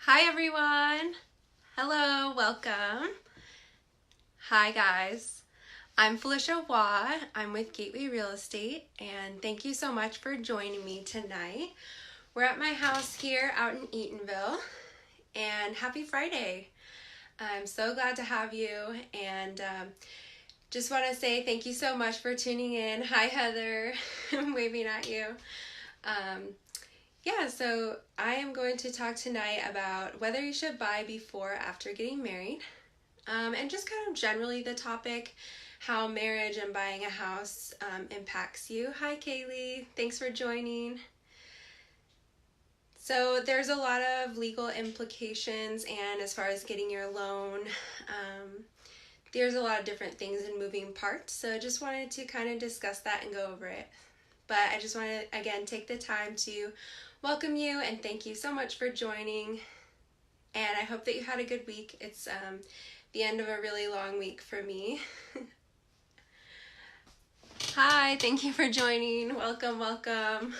Hi everyone. Hello, welcome. Hi guys. I'm Felicia Waugh. I'm with Gateway Real Estate and thank you so much for joining me tonight. We're at my house here out in Eatonville and happy Friday. I'm so glad to have you and just want to say thank you so much for tuning in. Hi Heather. I'm waving at you. So I am going to talk tonight about whether you should buy before or after getting married, and just kind of generally the topic, how marriage and buying a house impacts you. Hi Kaylee, thanks for joining. So there's a lot of legal implications, and as far as getting your loan, there's a lot of different things and moving parts, so I just wanted to kind of discuss that and go over it. But I just want to, again, take the time to welcome you and thank you so much for joining. And I hope that you had a good week. It's the end of a really long week for me. Hi, thank you for joining. Welcome, welcome.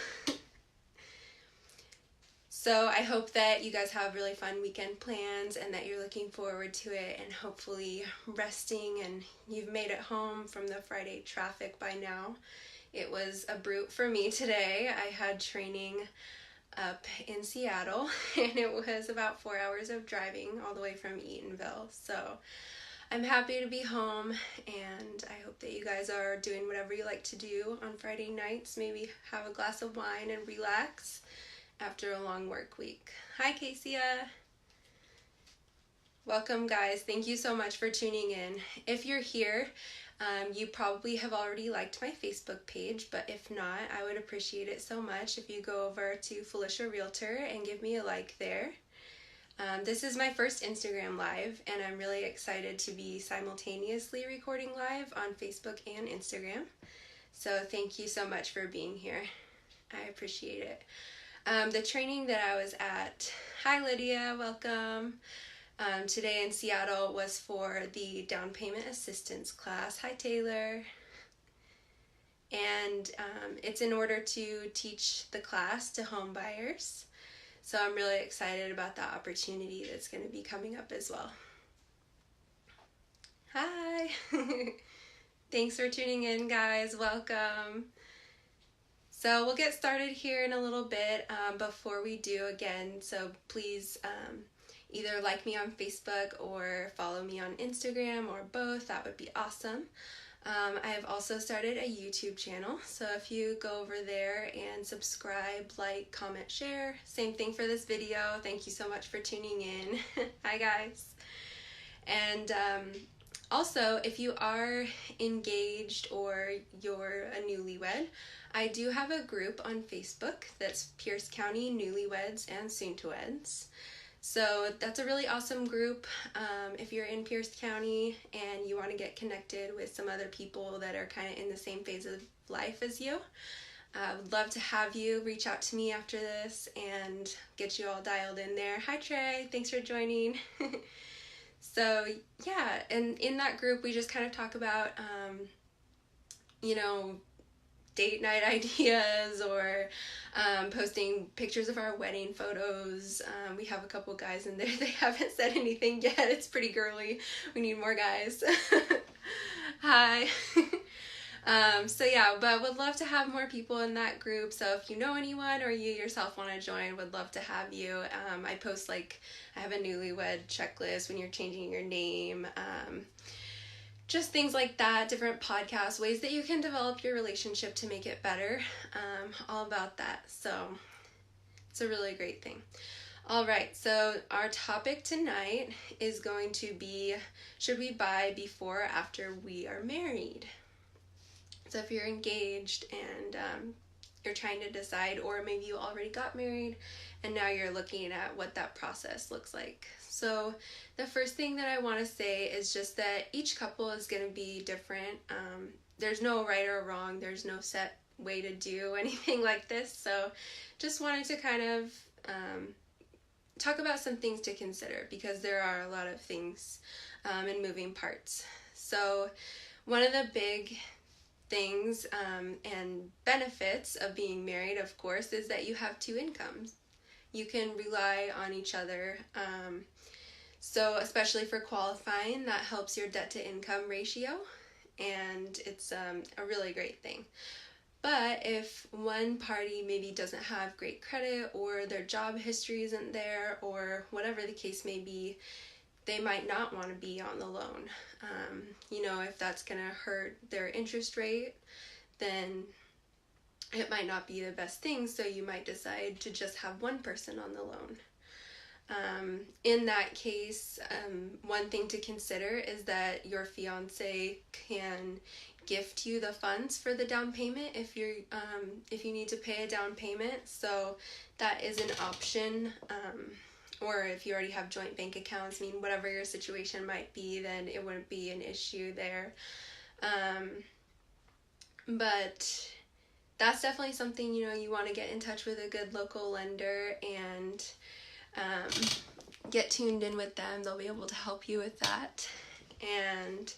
So I hope that you guys have really fun weekend plans and that you're looking forward to it and hopefully resting and you've made it home from the Friday traffic by now. It was a brute for me today. I had training up in Seattle and it was about 4 hours of driving all the way from Eatonville. So I'm happy to be home and I hope that you guys are doing whatever you like to do on Friday nights. Maybe have a glass of wine and relax after a long work week. Hi Casey-a. Welcome guys. Thank you so much for tuning in. If you're here, you probably have already liked my Facebook page, but if not, I would appreciate it so much if you go over to Felicia Realtor and give me a like there. This is my first Instagram live, and I'm really excited to be simultaneously recording live on Facebook and Instagram. So thank you so much for being here. I appreciate it. The training that I was at, hi Lydia, welcome. Today in Seattle was for the down payment assistance class. Hi Taylor. And it's in order to teach the class to home buyers. So I'm really excited about that opportunity that's going to be coming up as well. Hi. Thanks for tuning in guys. Welcome. So we'll get started here in a little bit. Before we do, again, so please either like me on Facebook or follow me on Instagram or both. That would be awesome. I have also started a YouTube channel, so if you go over there and subscribe, like, comment, share, same thing for this video. Thank you so much for tuning in. Hi guys. And also, if you are engaged or you're a newlywed, I do have a group on Facebook that's Pierce County Newlyweds and Soon-to-Weds. So that's a really awesome group. If you're in Pierce County and you want to get connected with some other people that are kind of in the same phase of life as you, I would love to have you reach out to me after this and get you all dialed in there. Hi Trey, thanks for joining. So yeah, and in that group we just kind of talk about, date night ideas or posting pictures of our wedding photos. We have a couple guys in there. They haven't said anything yet. It's pretty girly. We need more guys. Hi. So yeah, but would love to have more people in that group. So if you know anyone or you yourself want to join, would love to have you. I post I have a newlywed checklist when you're changing your name. Just things like that, different podcasts, ways that you can develop your relationship to make it better, all about that. So it's a really great thing. All right, so our topic tonight is going to be, should we buy before or after we are married? So if you're engaged and you're trying to decide, or maybe you already got married and now you're looking at what that process looks like. So the first thing that I want to say is just that each couple is going to be different. There's no right or wrong. There's no set way to do anything like this. So just wanted to kind of talk about some things to consider because there are a lot of things and moving parts. So one of the big things and benefits of being married, of course, is that you have two incomes. you can rely on each other. So especially for qualifying, that helps your debt to income ratio, and it's a really great thing. But if one party maybe doesn't have great credit, or their job history isn't there, or whatever the case may be, they might not want to be on the loan. If that's going to hurt their interest rate, then it might not be the best thing, so you might decide to just have one person on the loan. In that case, one thing to consider is that your fiance can gift you the funds for the down payment if you need to pay a down payment. So that is an option. Or if you already have joint bank accounts, whatever your situation might be, then it wouldn't be an issue there. But that's definitely something, you want to get in touch with a good local lender and get tuned in with them. They'll be able to help you with that. And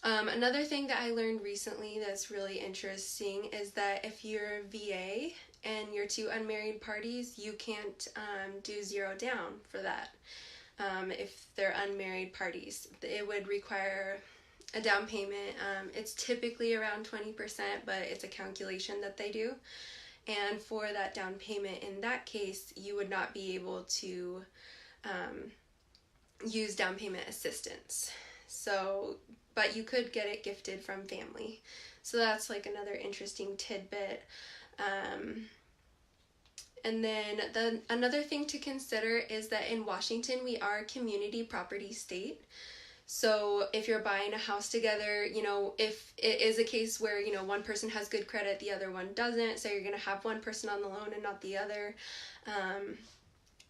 another thing that I learned recently that's really interesting is that if you're VA and you're two unmarried parties, you can't do zero down for that. If they're unmarried parties, it would require a down payment. It's typically around 20%, but it's a calculation that they do. And for that down payment, in that case, you would not be able to use down payment assistance. But you could get it gifted from family. So that's like another interesting tidbit. And then another thing to consider is that in Washington, we are a community property state. So if you're buying a house together, if it is a case where, one person has good credit, the other one doesn't, so you're going to have one person on the loan and not the other,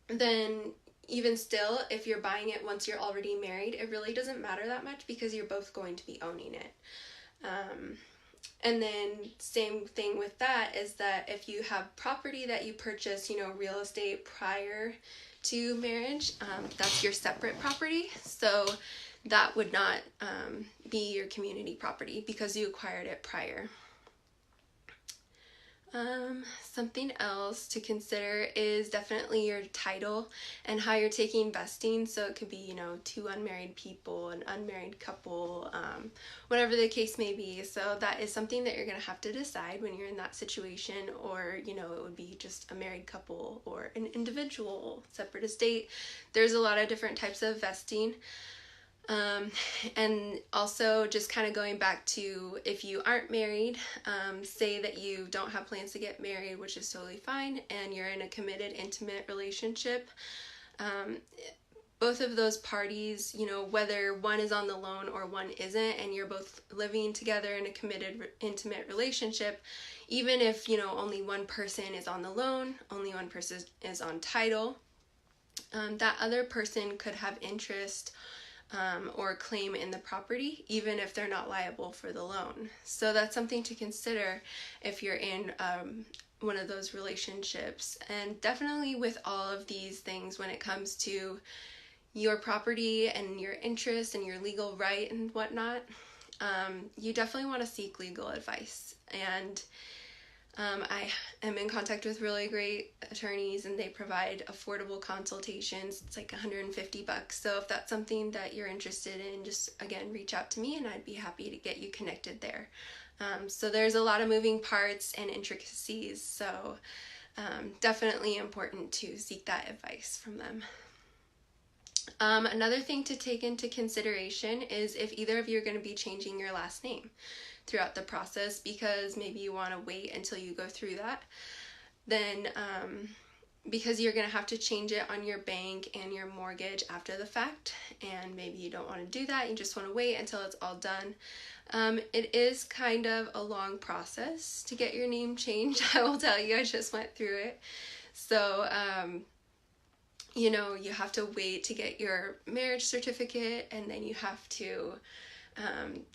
then even still, if you're buying it once you're already married, it really doesn't matter that much because you're both going to be owning it. And then same thing with that is that if you have property that you purchase, real estate prior to marriage, that's your separate property. So that would not be your community property because you acquired it prior. Something else to consider is definitely your title and how you're taking vesting. So it could be, two unmarried people, an unmarried couple, whatever the case may be. So that is something that you're going to have to decide when you're in that situation, or, it would be just a married couple or an individual separate estate. There's a lot of different types of vesting. And also just kind of going back to if you aren't married, say that you don't have plans to get married, which is totally fine, and you're in a committed, intimate relationship. Both of those parties, whether one is on the loan or one isn't, and you're both living together in a committed, intimate relationship, even if, only one person is on the loan, only one person is on title, that other person could have interest or claim in the property, even if they're not liable for the loan. So that's something to consider if you're in one of those relationships. And definitely with all of these things, when it comes to your property and your interest and your legal right and whatnot, you definitely want to seek legal advice. And I am in contact with really great attorneys, and they provide affordable consultations. It's like $150. So if that's something that you're interested in, just again, reach out to me and I'd be happy to get you connected there. So there's a lot of moving parts and intricacies. So definitely important to seek that advice from them. Another thing to take into consideration is if either of you are going to be changing your last name throughout the process, because maybe you want to wait until you go through that, then because you're going to have to change it on your bank and your mortgage after the fact, and maybe you don't want to do that, you just want to wait until it's all done. It is kind of a long process to get your name changed. I will tell you, I just went through it. So you have to wait to get your marriage certificate, and then you have to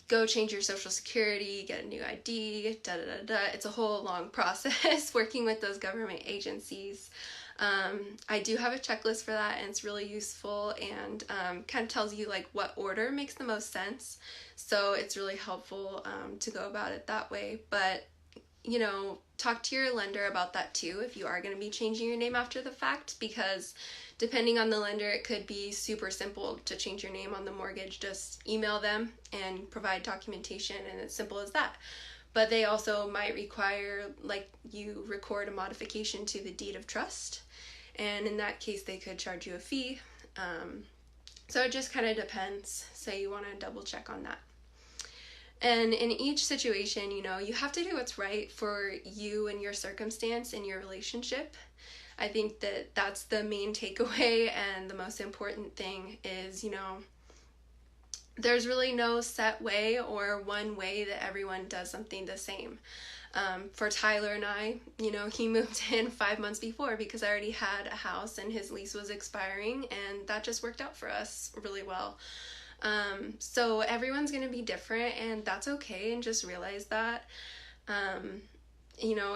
go change your social security, get a new ID, It's a whole long process working with those government agencies. I do have a checklist for that, and it's really useful, and kind of tells you like what order makes the most sense. So it's really helpful to go about it that way. But talk to your lender about that too if you are going to be changing your name after the fact, because depending on the lender, it could be super simple to change your name on the mortgage. Just email them and provide documentation, and it's simple as that. But they also might require, like, you record a modification to the deed of trust, and in that case they could charge you a fee. So it just kind of depends, so you want to double check on that. And in each situation, you have to do what's right for you and your circumstance and your relationship. I think that that's the main takeaway, and the most important thing is, there's really no set way or one way that everyone does something the same. For Tyler and I, he moved in 5 months before because I already had a house and his lease was expiring, and that just worked out for us really well. So everyone's going to be different, and that's okay, and just realize that.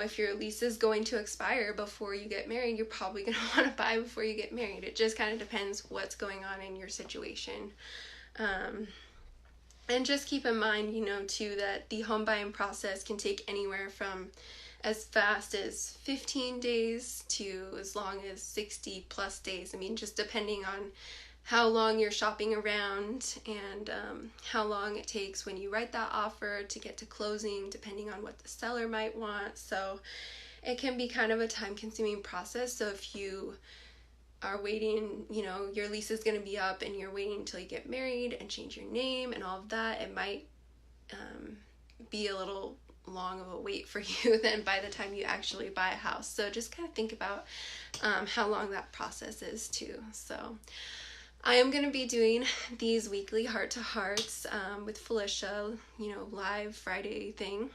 If your lease is going to expire before you get married, you're probably going to want to buy before you get married. It just kind of depends what's going on in your situation. And just keep in mind, too, that the home buying process can take anywhere from as fast as 15 days to as long as 60 plus days. I mean, just depending on how long you're shopping around, and how long it takes when you write that offer to get to closing, depending on what the seller might want. So it can be kind of a time-consuming process. So if you are waiting, your lease is going to be up and you're waiting until you get married and change your name and all of that, it might be a little long of a wait for you then by the time you actually buy a house. So just kind of think about how long that process is too. So I am going to be doing these weekly heart-to-hearts with Felicia, live Friday thing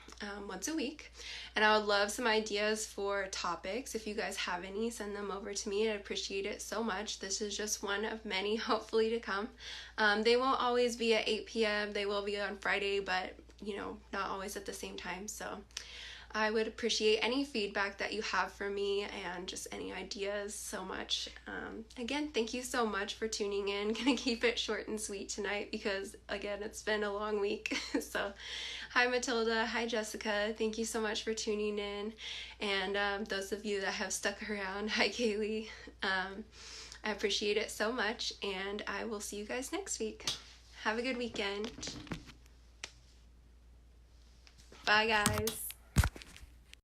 once a week. And I would love some ideas for topics. If you guys have any, send them over to me. I'd appreciate it so much. This is just one of many, hopefully, to come. They won't always be at 8 p.m. They will be on Friday, but, not always at the same time. So I would appreciate any feedback that you have for me, and just any ideas so much. Again, thank you so much for tuning in. Gonna keep it short and sweet tonight because, again, it's been a long week. So hi Matilda, hi Jessica, thank you so much for tuning in. And those of you that have stuck around, hi Kaylee. I appreciate it so much, and I will see you guys next week. Have a good weekend. Bye guys.